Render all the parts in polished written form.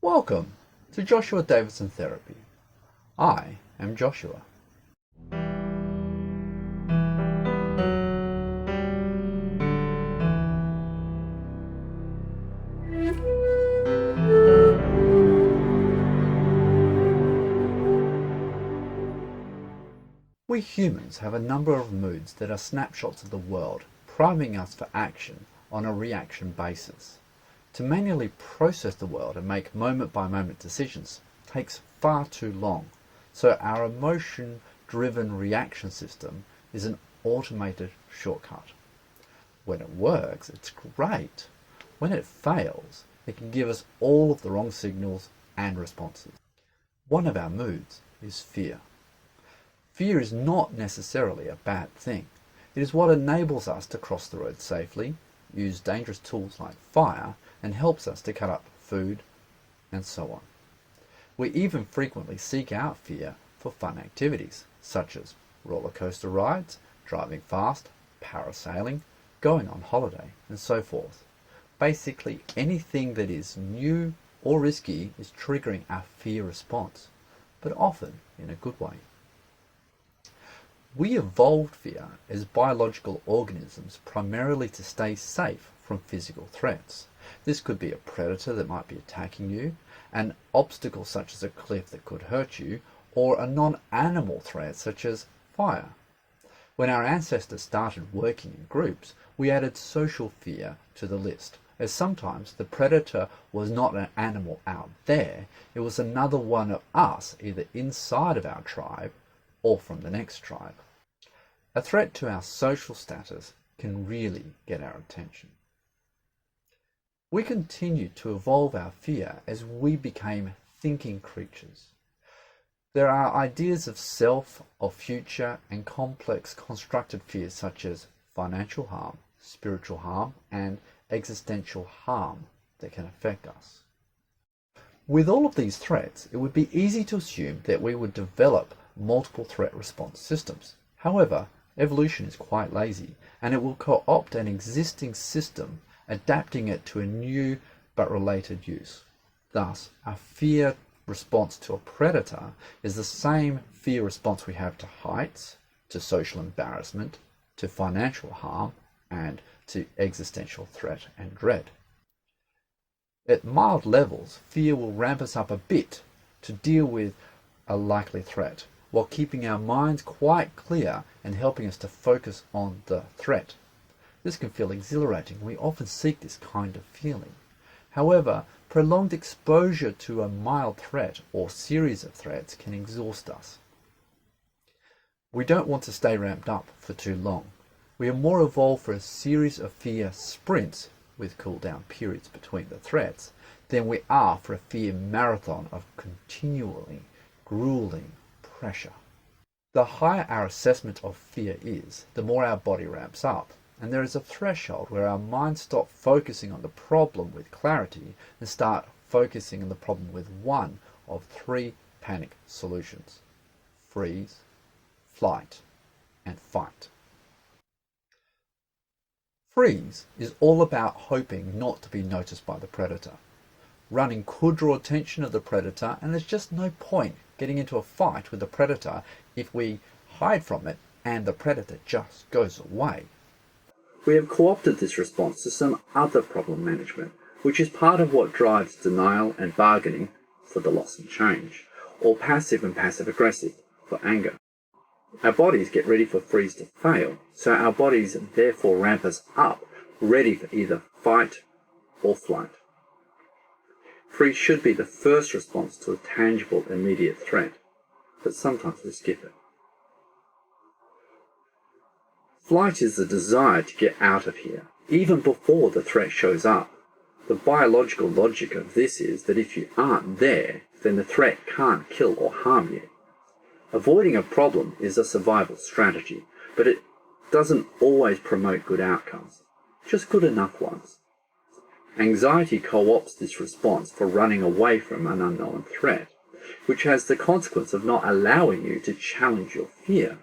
Welcome to Joshua Davidson Therapy. I am Joshua. We humans have a number of moods that are snapshots of the world, priming us for action on a reaction basis. To manually process the world and make moment-by-moment decisions takes far too long, so our emotion-driven reaction system is an automated shortcut. When it works, it's great. When it fails, it can give us all of the wrong signals and responses. One of our moods is fear. Fear is not necessarily a bad thing. It is what enables us to cross the road safely, use dangerous tools like fire, and helps us to cut up food, and so on. We even frequently seek out fear for fun activities, such as roller coaster rides, driving fast, parasailing, going on holiday, and so forth. Basically, anything that is new or risky is triggering our fear response, but often in a good way. We evolved fear as biological organisms primarily to stay safe from physical threats. This could be a predator that might be attacking you, an obstacle such as a cliff that could hurt you, or a non-animal threat such as fire. When our ancestors started working in groups, we added social fear to the list, as sometimes the predator was not an animal out there, it was another one of us either inside of our tribe or from the next tribe. A threat to our social status can really get our attention. We continued to evolve our fear as we became thinking creatures. There are ideas of self, of future, and complex constructed fears such as financial harm, spiritual harm, and existential harm that can affect us. With all of these threats, it would be easy to assume that we would develop multiple threat response systems. However, evolution is quite lazy, and it will co-opt an existing system, adapting it to a new but related use. Thus, our fear response to a predator is the same fear response we have to heights, to social embarrassment, to financial harm, and to existential threat and dread. At mild levels, fear will ramp us up a bit to deal with a likely threat, while keeping our minds quite clear and helping us to focus on the threat. This can feel exhilarating. We often seek this kind of feeling. However, prolonged exposure to a mild threat or series of threats can exhaust us. We don't want to stay ramped up for too long. We are more evolved for a series of fear sprints with cool-down periods between the threats than we are for a fear marathon of continually grueling pressure. The higher our assessment of fear is, the more our body ramps up, and there is a threshold where our minds stop focusing on the problem with clarity and start focusing on the problem with one of three panic solutions: freeze, flight, and fight. Freeze is all about hoping not to be noticed by the predator. Running could draw attention of the predator, and there's just no point getting into a fight with the predator if we hide from it and the predator just goes away. We have co-opted this response to some other problem management, which is part of what drives denial and bargaining for the loss and change, or passive and passive-aggressive for anger. Our bodies get ready for freeze to fail, so our bodies therefore ramp us up, ready for either fight or flight. Freeze should be the first response to a tangible, immediate threat, but sometimes we skip it. Flight is the desire to get out of here, even before the threat shows up. The biological logic of this is that if you aren't there, then the threat can't kill or harm you. Avoiding a problem is a survival strategy, but it doesn't always promote good outcomes, just good enough ones. Anxiety co-opts this response for running away from an unknown threat, which has the consequence of not allowing you to challenge your fear.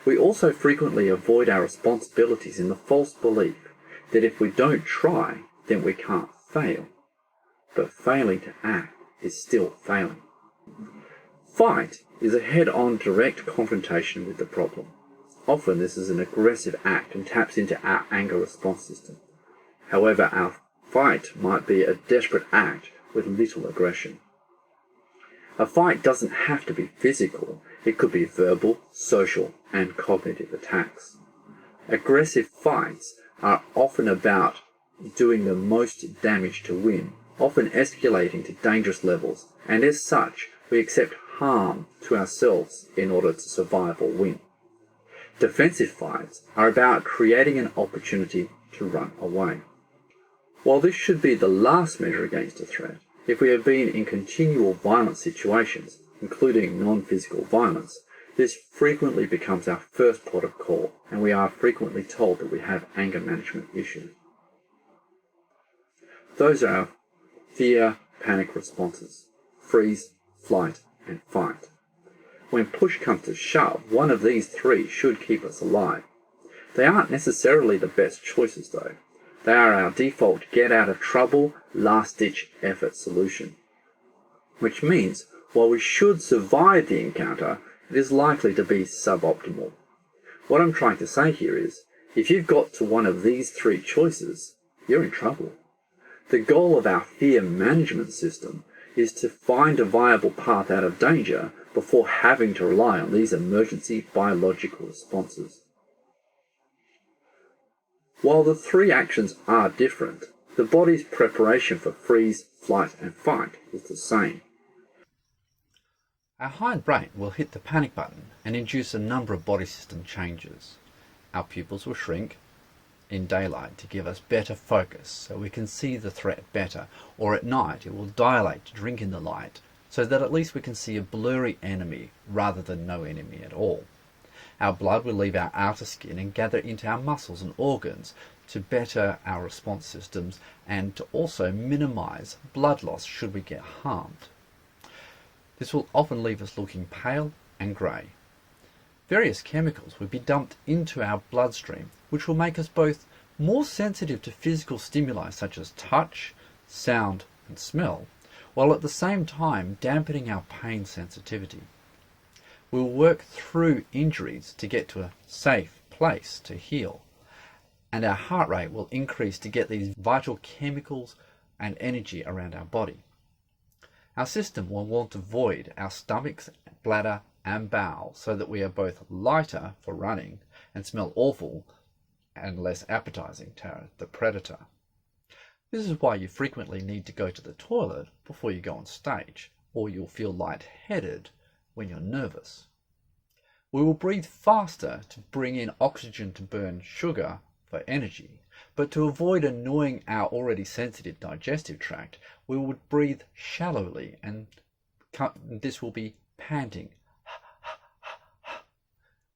We also frequently avoid our responsibilities in the false belief that if we don't try, then we can't fail. but failing to act is still failing. Fight is a head-on direct confrontation with the problem. Often this is an aggressive act and taps into our anger response system. However, our fight might be a desperate act with little aggression. A fight doesn't have to be physical. It could be verbal, social, and cognitive attacks. Aggressive fights are often about doing the most damage to win, often escalating to dangerous levels, and as such, we accept harm to ourselves in order to survive or win. Defensive fights are about creating an opportunity to run away. While this should be the last measure against a threat, if we have been in continual violent situations, including non-physical violence, this frequently becomes our first port of call, and we are frequently told that we have anger management issues. Those are our fear, panic responses: freeze, flight, and fight. When push comes to shove, one of these three should keep us alive. They aren't necessarily the best choices though. They are our default get-out-of-trouble, last-ditch effort solution. Which means, while we should survive the encounter, it is likely to be suboptimal. What I'm trying to say here is, if you've got to one of these three choices, you're in trouble. The goal of our fear management system is to find a viable path out of danger before having to rely on these emergency biological responses. While the three actions are different, the body's preparation for freeze, flight, and fight is the same. Our hindbrain will hit the panic button and induce a number of body system changes. Our pupils will shrink in daylight to give us better focus so we can see the threat better, or at night it will dilate to drink in the light so that at least we can see a blurry enemy rather than no enemy at all. Our blood will leave our outer skin and gather into our muscles and organs to better our response systems and to also minimize blood loss should we get harmed. This will often leave us looking pale and grey. Various chemicals will be dumped into our bloodstream, which will make us both more sensitive to physical stimuli such as touch, sound, and smell, while at the same time dampening our pain sensitivity. We'll work through injuries to get to a safe place to heal, and our heart rate will increase to get these vital chemicals and energy around our body. Our system will want to void our stomachs, bladder, and bowel so that we are both lighter for running and smell awful and less appetizing to the predator. This is why you frequently need to go to the toilet before you go on stage, or you'll feel lightheaded when you're nervous. We will breathe faster to bring in oxygen to burn sugar for energy, but to avoid annoying our already sensitive digestive tract, we would breathe shallowly, and this will be panting.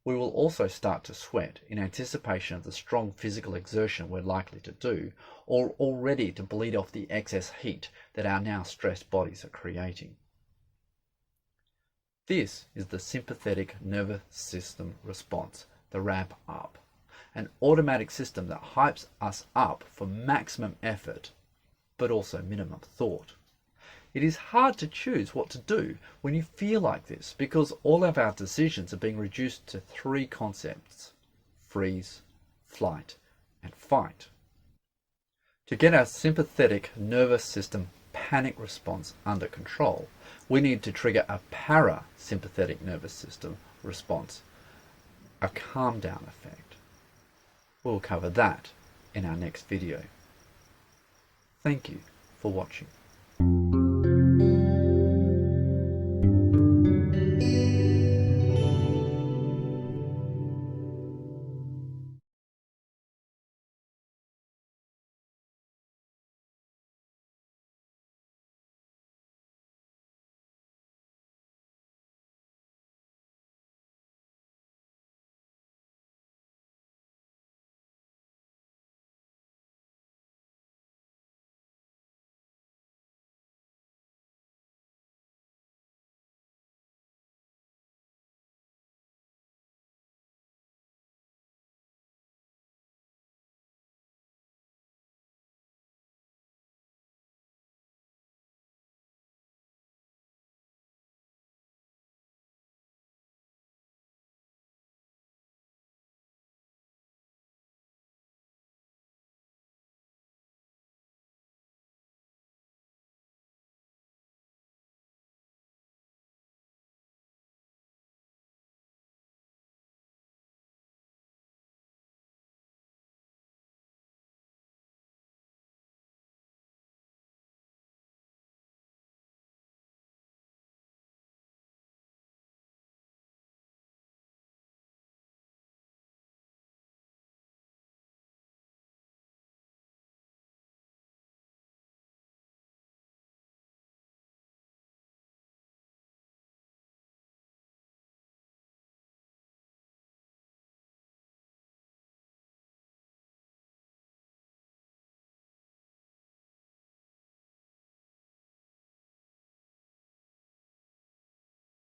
We will also start to sweat in anticipation of the strong physical exertion we're likely to do, or already to bleed off the excess heat that our now stressed bodies are creating. This is the sympathetic nervous system response, the ramp up, an automatic system that hypes us up for maximum effort, but also minimum thought. It is hard to choose what to do when you feel like this because all of our decisions are being reduced to three concepts: freeze, flight, and fight. To get our sympathetic nervous system panic response under control, we need to trigger a parasympathetic nervous system response, a calm down effect. We'll cover that in our next video. Thank you for watching.